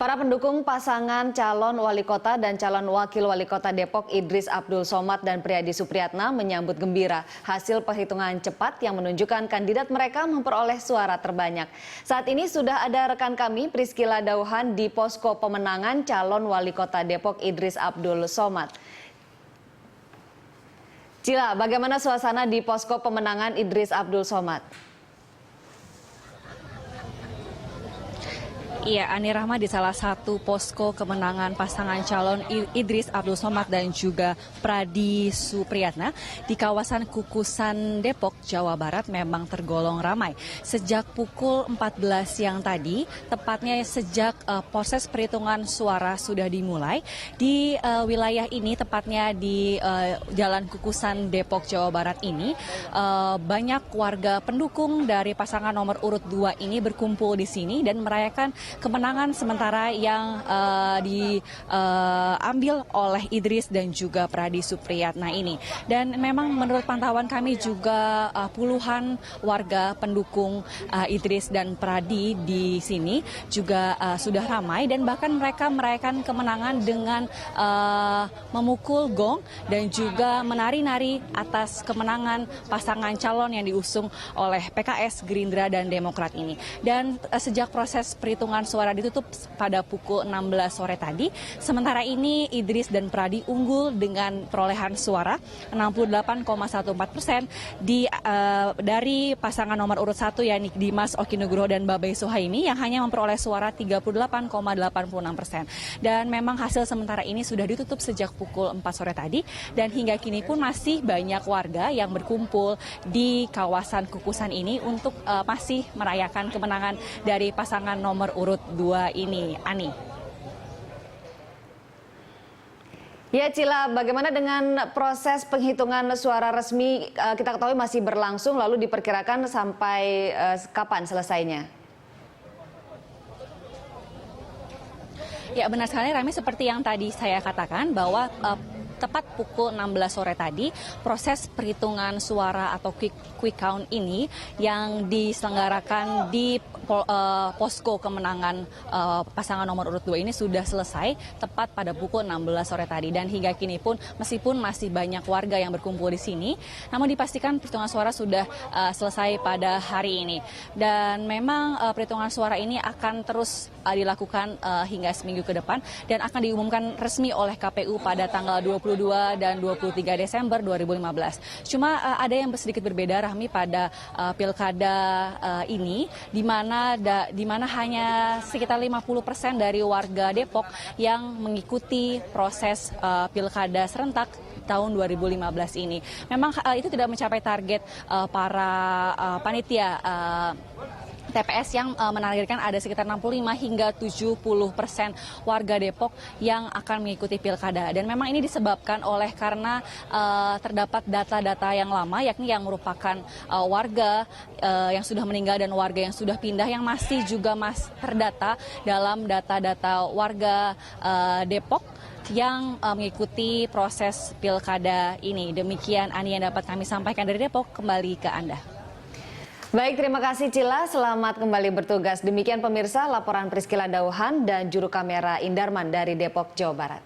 Para pendukung pasangan calon wali kota dan calon wakil wali kota Depok Idris Abdul Somad dan Priadi Supriyatna menyambut gembira hasil perhitungan cepat yang menunjukkan kandidat mereka memperoleh suara terbanyak. Saat ini sudah ada rekan kami Priscila Dauhan di posko pemenangan calon wali kota Depok Idris Abdul Somad. Cila, bagaimana suasana di posko pemenangan Idris Abdul Somad? Iya, Ani Rahma di salah satu posko kemenangan pasangan calon Idris Abdul Somad dan juga Priadi Supriyatna di kawasan Kukusan Depok, Jawa Barat memang tergolong ramai. Sejak pukul 14 siang tadi, tepatnya sejak proses perhitungan suara sudah dimulai di wilayah ini, tepatnya di Jalan Kukusan Depok, Jawa Barat ini, banyak warga pendukung dari pasangan nomor urut 2 ini berkumpul di sini dan merayakan kemenangan sementara yang diambil oleh Idris dan juga Priadi Supriyatna ini. Dan memang menurut pantauan kami juga puluhan warga pendukung Idris dan Priadi di sini juga sudah ramai dan bahkan mereka merayakan kemenangan dengan memukul gong dan juga menari-nari atas kemenangan pasangan calon yang diusung oleh PKS, Gerindra, dan Demokrat ini. Dan sejak proses perhitungan suara ditutup pada pukul 16 sore tadi. Sementara ini Idris dan Priadi unggul dengan perolehan suara 68,14% dari pasangan nomor urut 1 yakni Dimas Okinugroho dan Babay Suhaimi yang hanya memperoleh suara 38,86%. Dan memang hasil sementara ini sudah ditutup sejak pukul 4 sore tadi dan hingga kini pun masih banyak warga yang berkumpul di kawasan Kukusan ini untuk masih merayakan kemenangan dari pasangan nomor urut 2 ini, Ani. Ya Cila, bagaimana dengan proses penghitungan suara resmi? Kita ketahui masih berlangsung, lalu diperkirakan sampai kapan selesainya? Ya benar sekali Rami, seperti yang tadi saya katakan bahwa tepat pukul 16 sore tadi, proses perhitungan suara atau quick count ini yang diselenggarakan di posko kemenangan pasangan nomor urut 2 ini sudah selesai tepat pada pukul 16 sore tadi. Dan hingga kini pun meskipun masih banyak warga yang berkumpul di sini, namun dipastikan perhitungan suara sudah selesai pada hari ini. Dan memang perhitungan suara ini akan terus dilakukan hingga seminggu ke depan dan akan diumumkan resmi oleh KPU pada tanggal 22 dan 23 Desember 2015. Cuma ada yang sedikit berbeda Rahmi pada pilkada ini di mana hanya sekitar 50% dari warga Depok yang mengikuti proses pilkada serentak tahun 2015 ini. Memang itu tidak mencapai target para panitia TPS yang menargetkan ada sekitar 65 hingga 70% warga Depok yang akan mengikuti pilkada. Dan memang ini disebabkan karena terdapat data-data yang lama, yakni yang merupakan warga yang sudah meninggal dan warga yang sudah pindah yang masih juga terdata dalam data-data warga Depok yang mengikuti proses pilkada ini. Demikian Ani yang dapat kami sampaikan dari Depok, kembali ke Anda. Baik, terima kasih Cila. Selamat kembali bertugas. Demikian pemirsa laporan Priscila Dauhan dan juru kamera Indarman dari Depok, Jawa Barat.